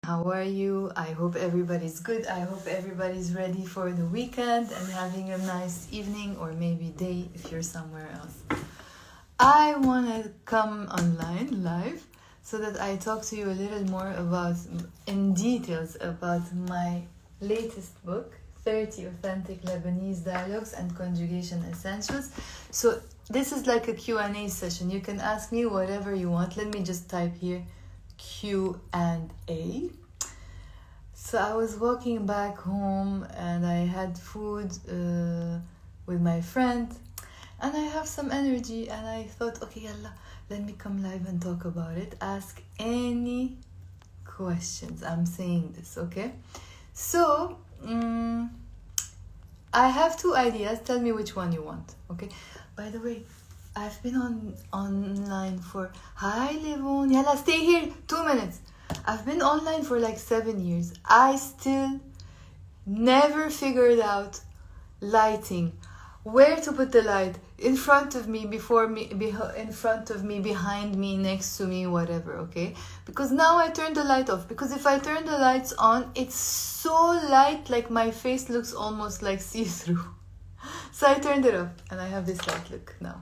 How are you? I hope everybody's good. I hope everybody's ready for the weekend and having a nice evening or maybe day if you're somewhere else. I want to come online live so that I talk to you a little more in details about my latest book, 30 Authentic Lebanese Dialogues and Conjugation Essentials. So this is like a Q&A session. You can ask me whatever you want. Let me just type here Q&A. So I was walking back home and I had food with my friend and I have some energy and I thought, okay, yalla, let me come live and talk about it. Ask any questions. I'm saying this, okay? So I have two ideas. Tell me which one you want, okay? By the way, I've been online for... Hi, Levon. Yalla, stay here. 2 minutes. I've been online for like 7 years. I still never figured out lighting. Where to put the light? In front of me, in front of me, behind me, next to me, whatever, okay? Because now I turn the light off. Because if I turn the lights on, it's so light, like my face looks almost like see-through. So I turned it off and I have this light look now.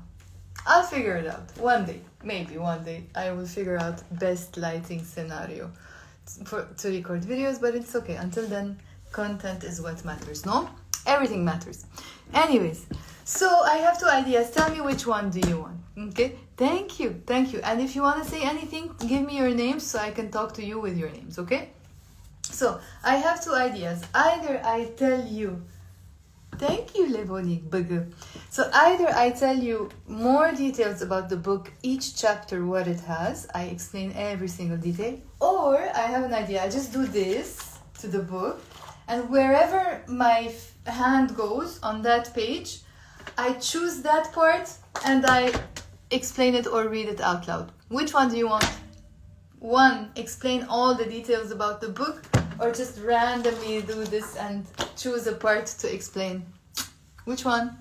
I'll figure it out. One day, maybe one day, I will figure out best lighting scenario to record videos, but it's okay. Until then, content is what matters, no? Everything matters. Anyways, so I have two ideas. Tell me which one do you want, okay? Thank you. And if you want to say anything, give me your names so I can talk to you with your names, okay? So, I have two ideas. Either I tell you... Thank you, Levonik Bugger. So either I tell you more details about the book, each chapter, what it has. I explain every single detail. Or I have an idea. I just do this to the book. And wherever my hand goes on that page, I choose that part and I explain it or read it out loud. Which one do you want? One, explain all the details about the book, or just randomly do this and choose a part to explain? Which one?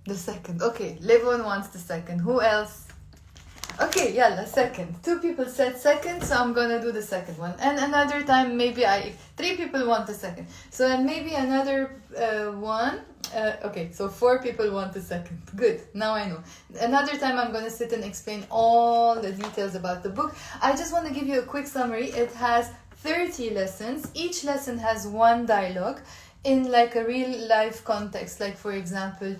The second. Okay, Levon wants the second. Who else? Okay, yalla, second. 2 people said second, so I'm gonna do the second one. And another time, maybe 3 people want the second. So then maybe another one. Okay, so 4 people want the second. Good, now I know. Another time I'm gonna sit and explain all the details about the book. I just want to give you a quick summary. It has 30 lessons. Each lesson has 1 dialogue in like a real life context. Like for example,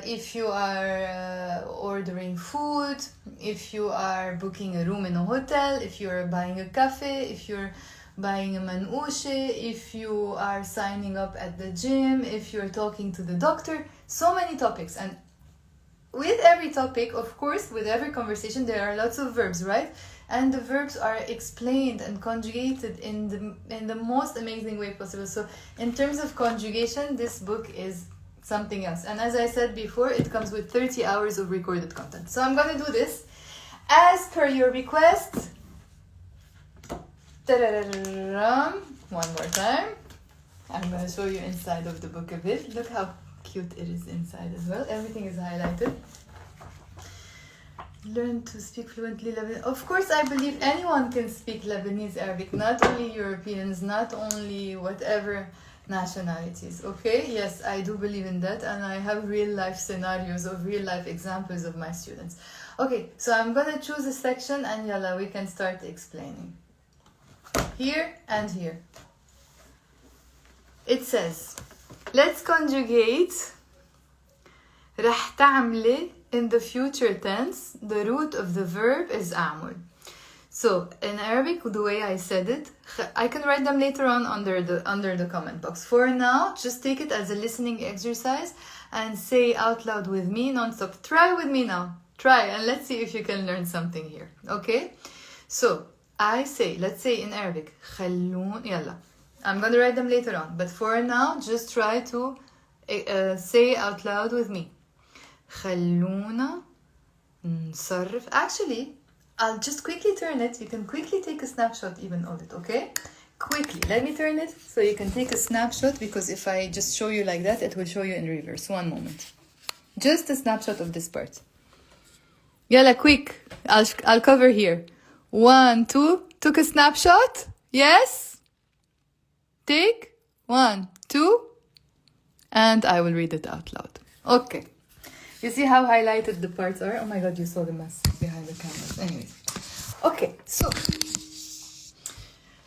if you are ordering food, if you are booking a room in a hotel, if you're buying a cafe, if you're buying a manouche, if you are signing up at the gym, if you're talking to the doctor, so many topics. And with every topic, of course, with every conversation, there are lots of verbs, right? And the verbs are explained and conjugated in the most amazing way possible. So in terms of conjugation, this book is something else. And as I said before, it comes with 30 hours of recorded content. So I'm gonna do this as per your request. One more time. I'm gonna show you inside of the book a bit. Look how cute it is inside as well. Everything is highlighted. Learn to speak fluently Lebanese. Of course, I believe anyone can speak Lebanese Arabic, not only Europeans, not only whatever nationalities, okay? Yes, I do believe in that, and I have real life scenarios of real life examples of my students. Okay, so I'm gonna choose a section and yalla, we can start explaining. Here and here. It says, let's conjugate رح تعملي in the future tense. The root of the verb is أعمل. So in Arabic, the way I said it, I can write them later on under the comment box. For now, just take it as a listening exercise and say out loud with me non-stop. Try with me now. Try and let's see if you can learn something here. Okay? So I say, let's say in Arabic, خلون يلا. I'm going to write them later on, but for now, just try to say out loud with me. خلونا نصرف. Actually, I'll just quickly turn it. You can quickly take a snapshot even of it, okay? quickly. Let me turn it so you can take a snapshot, because if I just show you like that, it will show you in reverse. One moment. Just a snapshot of this part. Yalla, quick. I'll cover here. 1, 2. Took a snapshot? Yes? Take 1, 2. And I will read it out loud. Okay. You see how highlighted the parts are? Oh my god, you saw the mess behind the cameras. Anyways. Okay, so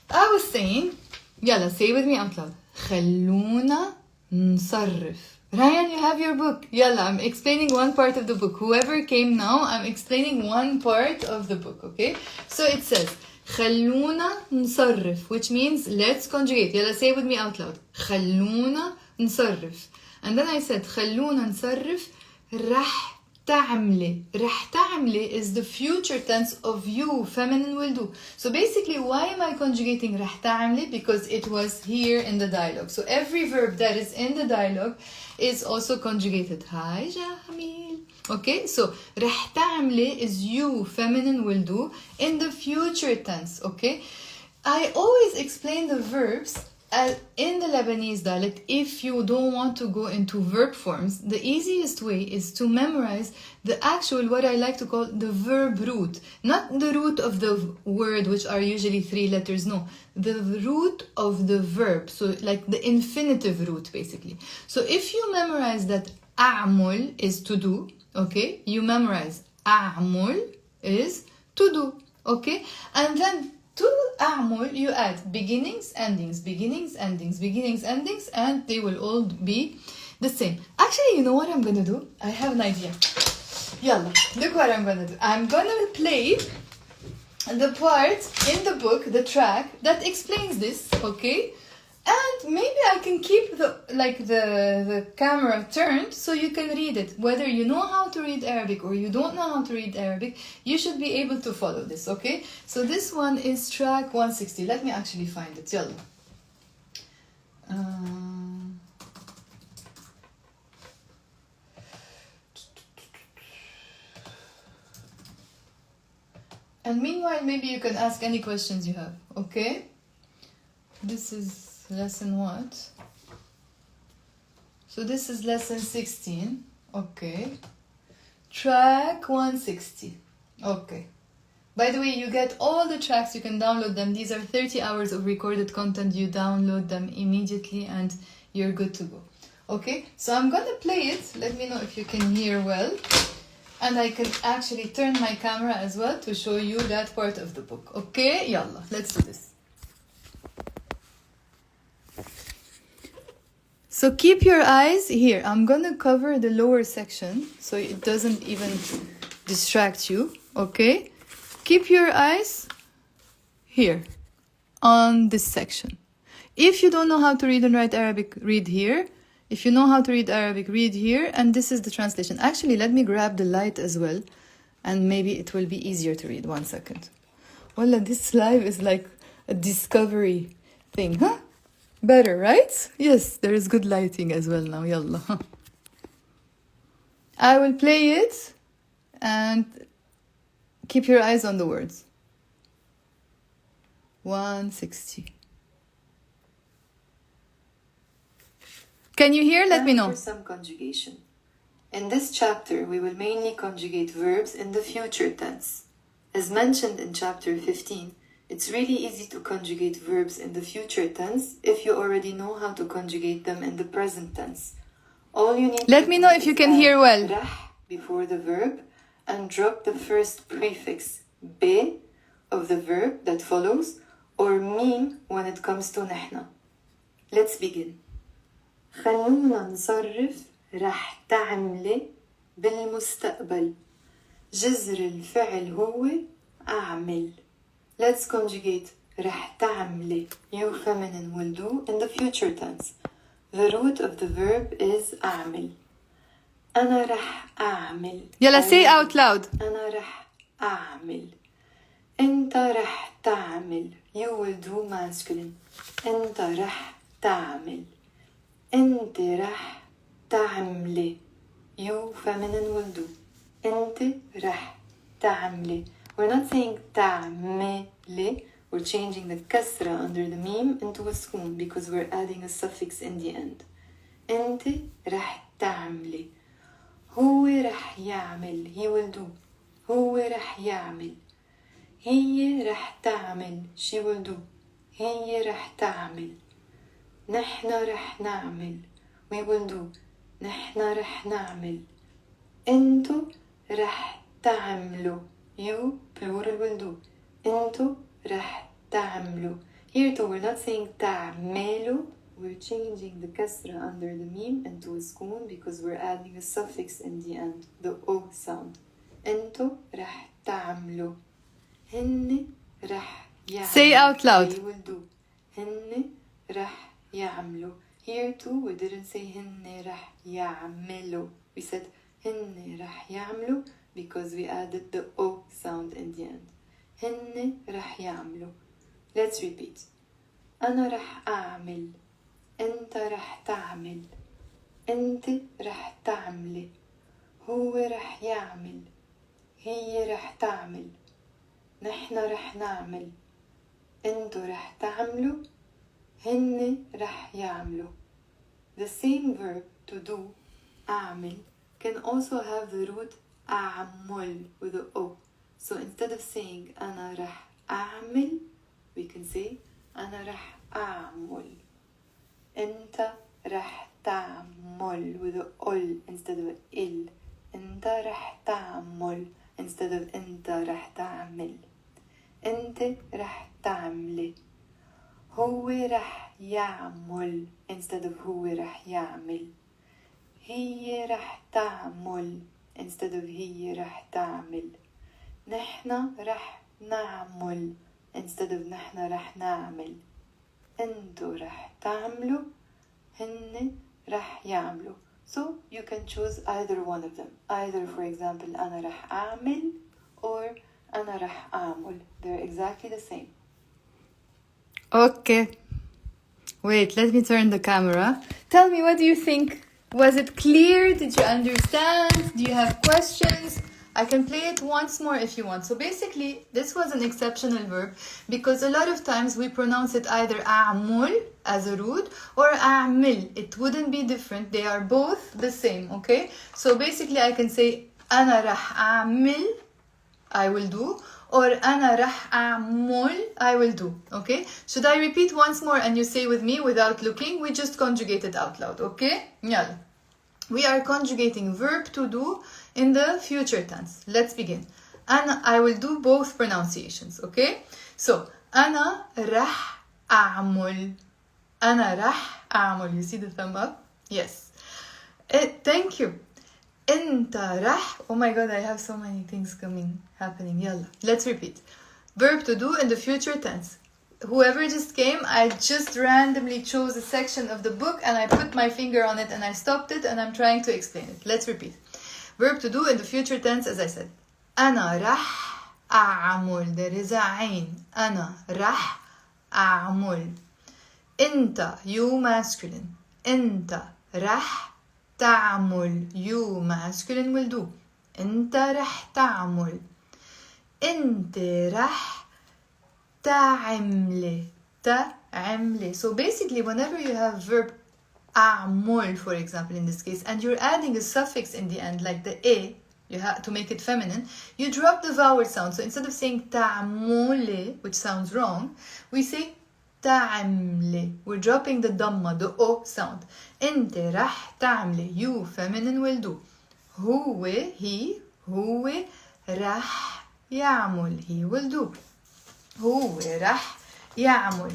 I was saying, yalla, say with me out loud. خلونا نصرف. Ryan, you have your book. Yalla, I'm explaining one part of the book. Whoever came now, I'm explaining one part of the book, okay? So it says, خلونا نصرف, which means let's conjugate. Yalla, say with me out loud. خلونا نصرف. And then I said, خلونا نصرف رح تعملي. رح تعملي is the future tense of you, feminine will do. So basically, why am I conjugating رح تعملي? Because it was here in the dialogue. So every verb that is in the dialogue is also conjugated. Hi, Jamil. Okay, so رح تعملي is you, feminine will do, in the future tense. Okay, I always explain the verbs in the Lebanese dialect. If you don't want to go into verb forms, the easiest way is to memorize the actual, what I like to call the verb root. Not the root of the word, which are usually 3 letters, no. The root of the verb, so like the infinitive root, basically. So if you memorize that أعمل is to do, okay? You memorize أعمل is to do, okay? And then to أعمل, you add beginnings, endings, beginnings, endings, beginnings, endings, and they will all be the same. Actually, you know what I'm gonna do? I have an idea. Yalla, look what I'm gonna do. I'm gonna play the part in the book, the track, that explains this, okay? And maybe I can keep the camera turned so you can read it. Whether you know how to read Arabic or you don't know how to read Arabic, you should be able to follow this, okay? So this one is track 160. Let me actually find it. Yalla. And meanwhile, maybe you can ask any questions you have, okay? This is lesson what? So this is lesson 16. Okay. Track 160. Okay. By the way, you get all the tracks, you can download them. These are 30 hours of recorded content. You download them immediately and you're good to go. Okay, so I'm gonna play it. Let me know if you can hear well. And I can actually turn my camera as well to show you that part of the book. Okay, yalla, let's do this. So keep your eyes here. I'm gonna cover the lower section so it doesn't even distract you, okay? Keep your eyes here on this section. If you don't know how to read and write Arabic, read here. If you know how to read Arabic, read here. And this is the translation. Actually, let me grab the light as well. And maybe it will be easier to read. 1 second. Wallah, this live is like a discovery thing, huh? Better, right? Yes, there is good lighting as well now. Yalla. I will play it and keep your eyes on the words. 160. Can you hear? Let me know. For some conjugation. In this chapter, we will mainly conjugate verbs in the future tense. As mentioned in chapter 15, it's really easy to conjugate verbs in the future tense if you already know how to conjugate them in the present tense. All you need Let me know if you can hear well. Rah before the verb and drop the first prefix be of the verb that follows or mim when it comes to نحن. Let's begin. خلونا نصرف رح تعملي بالمستقبل. جذر الفعل هو أعمل. Let's conjugate رح تعملي. You feminine will do in the future tense. The root of the verb is أعمل. أنا رح أعمل. يلا say out loud. أنا رح أعمل. أنت رح تعمل. You will do masculine. أنت رح تعمل. أنت رح تعملي. You feminine will do. أنت رح تعملي. We're not saying تعملي. We're changing the kasra under the meme into a sukun because we're adding a suffix in the end. أنت رح تعملي. هو رح يعمل. He will do. هو رح يعمل. هي رح تعمل. She will do. هي رح تعمل. نحن رح نعمل. We will do. نحن رح نعمل. انتو رح تعملوا. You plural will do. انتو رح تعملوا. Here too we're not saying تعملوا. We're changing the kasra under the meme into a sukun because we're adding a suffix in the end, the O sound. انتو رح تعملوا. هن رح يعملوا. Say out loud. They will do. هن رح يعملوا. Here too we didn't say هن رح يعملوا. We said هن رح يعملوا because we added the O sound in the end. هن رح يعملوا. Let's repeat. أنا رح أعمل. أنت رح تعمل. أنت رح تعملي. هو رح يعمل. هي رح تعمل. نحن رح نعمل. أنتو رح تعملوا. هن رح يعملوا. The same verb to do, أعمل, can also have the root أعمل with the O. So instead of saying أنا رح أعمل, we can say أنا رح أعمل. أنت رح تعمل with the ol instead of il. أنت رح تعمل instead of أنت رح تعمل. أنت رح تعملي. هو رح يعمل instead of هو رح يعمل. هي رح تعمل instead of هي رح تعمل. نحن رح نعمل instead of نحن رح نعمل. انتو رح تعملوا. هن رح يعملوا. So you can choose either one of them. Either for example أنا رح أعمل or أنا رح أعمل. They're exactly the same. Okay. Wait, let me turn the camera. Tell me, what do you think? Was it clear? Did you understand? Do you have questions? I can play it once more if you want. So basically, this was an exceptional verb because a lot of times we pronounce it either أعمل as a root or أعمل. It wouldn't be different. They are both the same, okay? So basically, I can say أنا رح أعمل, I will do, or أنا رح أعمل, I will do, okay? Should I repeat once more and you say with me without looking? We just conjugate it out loud, okay? يلا. We are conjugating verb to do in the future tense. Let's begin. أنا, I will do both pronunciations, okay? So, أنا رح أعمل. أنا رح أعمل. You see the thumb up? Yes. Thank you. أنت رح. Oh my god, I have so many things happening. يلا. Let's repeat. Verb to do in the future tense. Whoever just came, I just randomly chose a section of the book and I put my finger on it and I stopped it and I'm trying to explain it. Let's repeat. Verb to do in the future tense, as I said. أنا رح أعمل. There is a عين. أنا رح أعمل. أنت, you masculine. أنت رح تعمل. You masculine will do. أنت رح تعمل. أنت رح تعملي. تعملي. So basically, whenever you have verb أعمل, for example, in this case, and you're adding a suffix in the end, like the A, you have to make it feminine, you drop the vowel sound. So instead of saying تعملي, which sounds wrong, we say تعملي. We're dropping the dhamma, the O sound. أنت رح تعملي. You, feminine, will do. هو, he, هو رح يعمل. He will do. هو رح يعمل.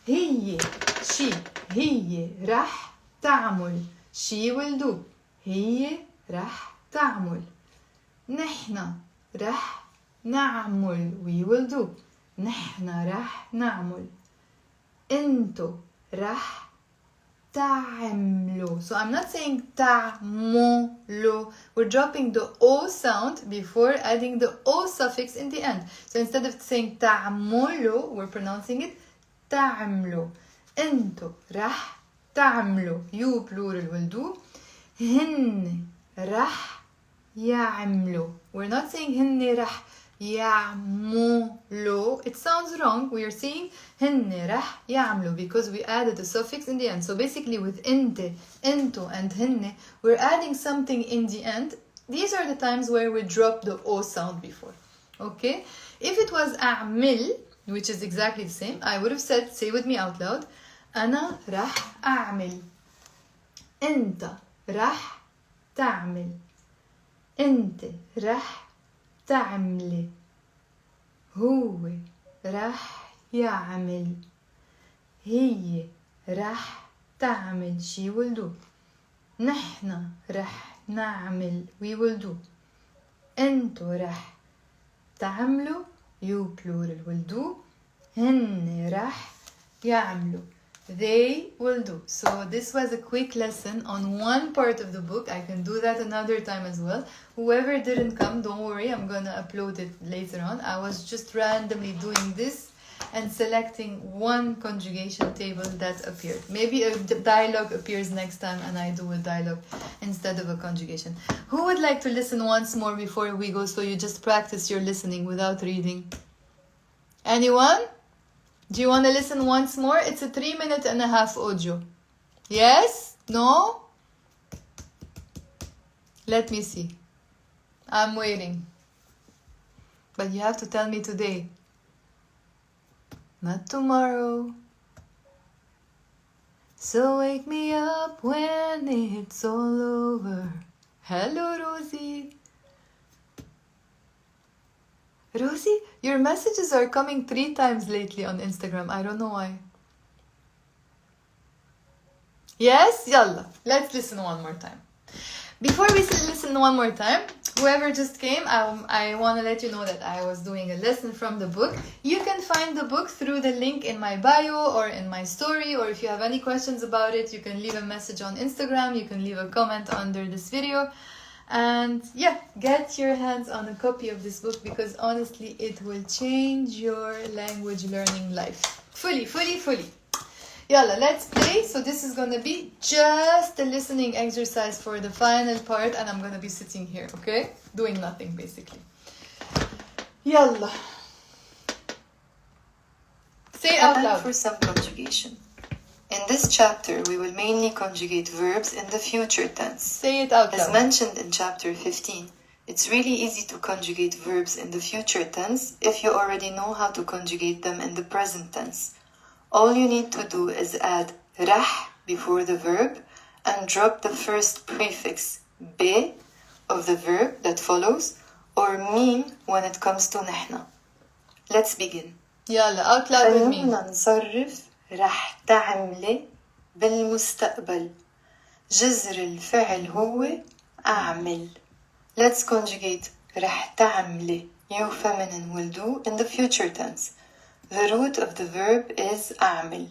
هي, she, هي رح تعمل. She will do. هي رح تعمل. نحن رح نعمل. We will do. نحن رح نعمل. انتو رح تعملوا. So I'm not saying تعملوا. We're dropping the O sound before adding the O suffix in the end. So instead of saying تعملوا, we're pronouncing it تعملوا. انتو رح تعملوا. You, plural, will do. هن رح يعملوا. We're not saying هن رح يعملوا. It sounds wrong. We are saying هن رح يعملوا because we added a suffix in the end. So basically with انت, انتو and هن, we're adding something in the end. These are the times where we drop the O sound before. Okay? If it was أعمل, which is exactly the same, I would have said, say with me out loud, أنا رح أعمل. أنت رح تعمل. أنت رح تعملي. هو رح يعمل. هي رح تعمل. She will do. نحن رح نعمل. We will do. أنتو رح تعملوا. You plural will do. هن رح يعملوا. They will do. So this was a quick lesson on one part of the book. I can do that another time as well. Whoever didn't come, don't worry, I'm gonna upload it later on. I was just randomly doing this and selecting one conjugation table that appeared. Maybe a dialogue appears next time and I do a dialogue instead of a conjugation. Who would like to listen once more before we go, so you just practice your listening without reading? Anyone? Do you want to listen once more? It's a 3.5-minute audio. Yes? No? Let me see. I'm waiting. But you have to tell me today. Not tomorrow. So wake me up when it's all over. Hello, Rosie. Rosie, your messages are coming 3 times lately on Instagram. I don't know why. Yes? Yalla. Let's listen one more time. Before we listen one more time, whoever just came, I want to let you know that I was doing a lesson from the book. You can find the book through the link in my bio or in my story, or if you have any questions about it, you can leave a message on Instagram, you can leave a comment under this video. And yeah, get your hands on a copy of this book because honestly, it will change your language learning life. Fully. Yalla, let's play. So this is gonna be just a listening exercise for the final part, and I'm gonna be sitting here, okay? Doing nothing, basically. Yalla. Say it out loud. For some conjugation. In this chapter, we will mainly conjugate verbs in the future tense. Say it out loud. As mentioned in chapter 15, it's really easy to conjugate verbs in the future tense if you already know how to conjugate them in the present tense. All you need to do is add rah before the verb and drop the first prefix be of the verb that follows or mim when it comes to نحن. Let's begin. Yalla, out loud with me. خلونا نصرف رح تعملي بالمستقبل. جذر الفعل هو أعمل. Let's conjugate رح تعملي. You feminine will do in the future tense. The root of the verb is أعمل.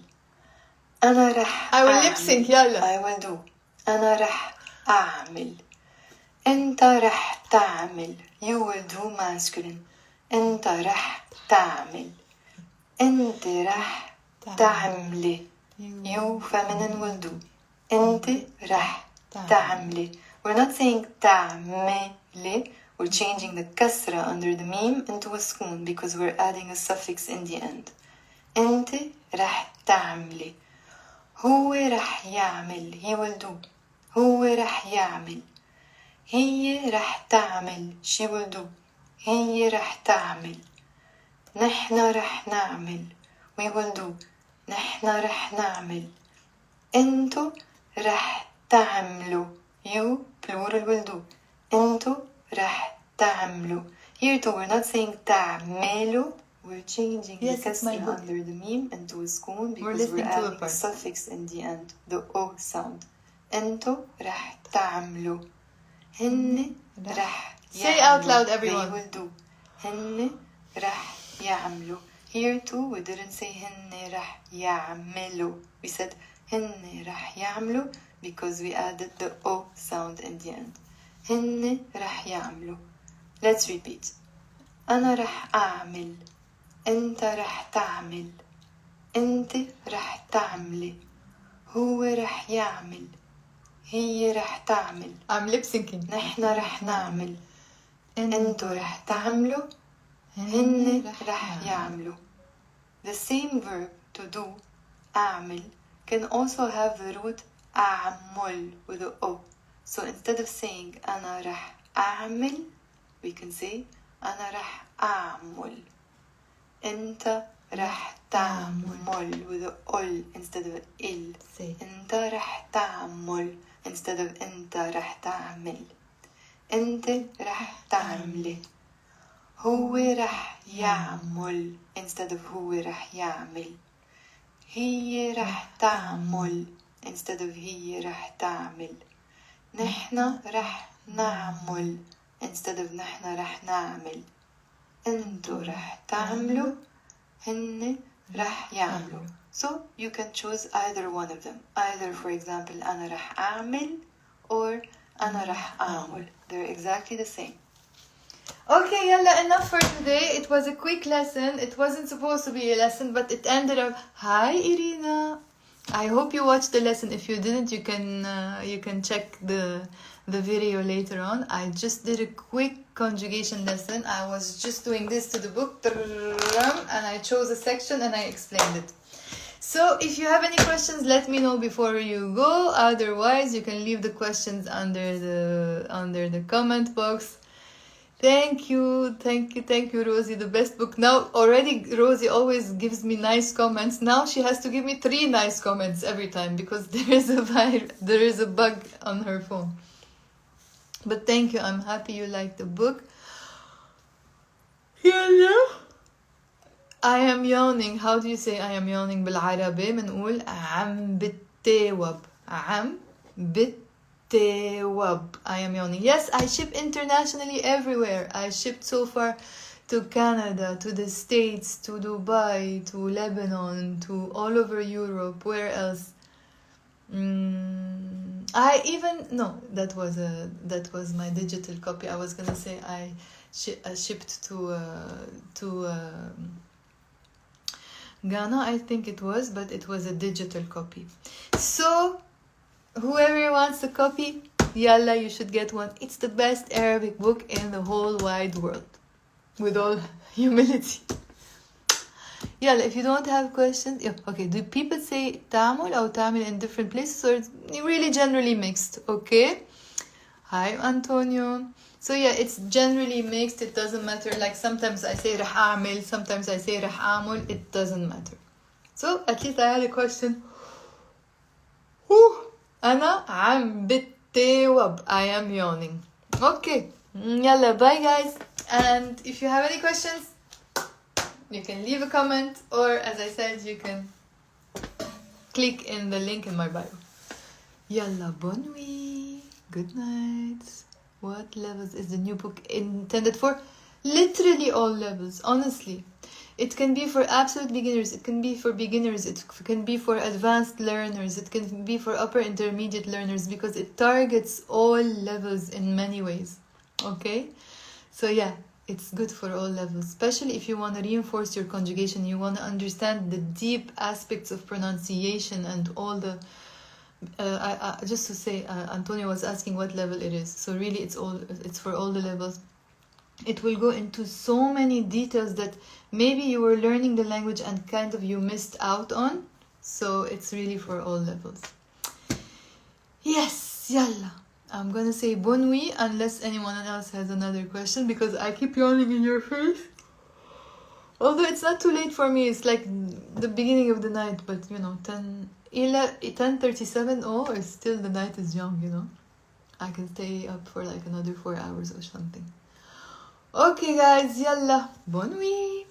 أنا رح I will lip sync, يلا. I will do. أنا رح أعمل. أنت رح تعمل. You will do masculine. أنت رح تعمل. أنت رح تعملي. You feminine will do. أنت رح تعملي. We're not saying تعملي. We're changing the kasra under the meme into a sukun because we're adding a suffix in the end. أنت رح تعملي. هو رح يعمل. He will do. هو رح يعمل. هي رح تعمل. She will do. هي رح تعمل. نحن رح نعمل. We will do. نحن رح نعمل. انتو رح تعملوا. You plural will do. انتو رح تعملوا. Here too we're not saying تعملوا. We're changing the kasra under the meme into a sukun because we're adding a suffix in the end, the O sound. انتو رح تعملوا. هن رح يعملوا. Say out loud, everyone. They will do. هن رح يعملوا. Here too we didn't say هن رح يعملوا. We said هن رح يعملوا because we added the O sound in the end. هن رح يعملوا. Let's repeat. أنا رح أعمل. أنت رح تعمل. أنت رح تعملي. هو رح يعمل. هي رح تعمل. I'm lip syncing. نحن رح نعمل. أنتو رح تعملوا. هن رح يعملوا. The same verb to do, أعمل, can also have the root أعمل with a O. So instead of saying أنا رح أعمل, we can say أنا رح أعمل. أنت رح تعمل with a ol instead of il. أنت رح تعمل instead of أنت رح تعمل. أنت رح تعملي. هو رح يعمل instead of هو رح يعمل. هي رح تعمل instead of هي رح تعمل. نحن رح نعمل instead of نحن رح نعمل. انتو رح تعملوا هن رح يعملوا. So you can choose either one of them. Either, for example, أنا رح أعمل or أنا رح أعمل. They're exactly the same. Okay, yalla, enough for today. It was a quick lesson. It wasn't supposed to be a lesson, but it ended up. Hi, Irina. I hope you watched the lesson. If you didn't, you can check the video later on. I just did a quick conjugation lesson. I was just doing this to the book, and I chose a section and I explained it. So if you have any questions, let me know before you go. Otherwise, you can leave the questions under the comment box. Thank you, Rosie. The best book. Now already Rosie always gives me nice comments. Now she has to give me 3 nice comments every time because there is a bug on her phone. But thank you. I'm happy you like the book. Yeah. I am yawning. How do you say I am yawning بالعربي؟ بنقول عم بتوب. عم بتوب. I am yawning. Yes, I ship internationally everywhere. I shipped so far to Canada, to the States, to Dubai, to Lebanon, to all over Europe. Where else? That was my digital copy. I was gonna say I shipped to Ghana, I think it was, but it was a digital copy. So whoever wants a copy, yalla, you should get one. It's the best Arabic book in the whole wide world, with all humility. Yalla, if you don't have questions, okay, do people say ta'amul or ta'amil in different places, or it's really generally mixed? Okay. Hi, Antonio. So yeah, it's generally mixed. It doesn't matter. Like sometimes I say رح أعمل, sometimes I say رح أعمل. It doesn't matter. So at least I had a question. أنا عم بتوب. I am yawning. Okay. Yalla, bye guys. And if you have any questions, you can leave a comment, or as I said, you can click in the link in my bio. Yalla, bonne nuit. Good night. What levels is the new book intended for? Literally all levels, honestly. It can be for absolute beginners, it can be for beginners, it can be for advanced learners, it can be for upper intermediate learners, because it targets all levels in many ways. Okay? So yeah, it's good for all levels, especially if you want to reinforce your conjugation, you want to understand the deep aspects of pronunciation and all the just to say, Antonio was asking what level it is. So really, it's for all the levels. It will go into so many details that maybe you were learning the language and kind of you missed out on. So it's really for all levels. Yes, yalla. I'm gonna say bonne nuit unless anyone else has another question, because I keep yawning in your face. Although it's not too late for me, it's like the beginning of the night, but 10:37. Oh, it's still the night is young, I can stay up for like another 4 hours or something. Okay guys, yalla, bonne nuit.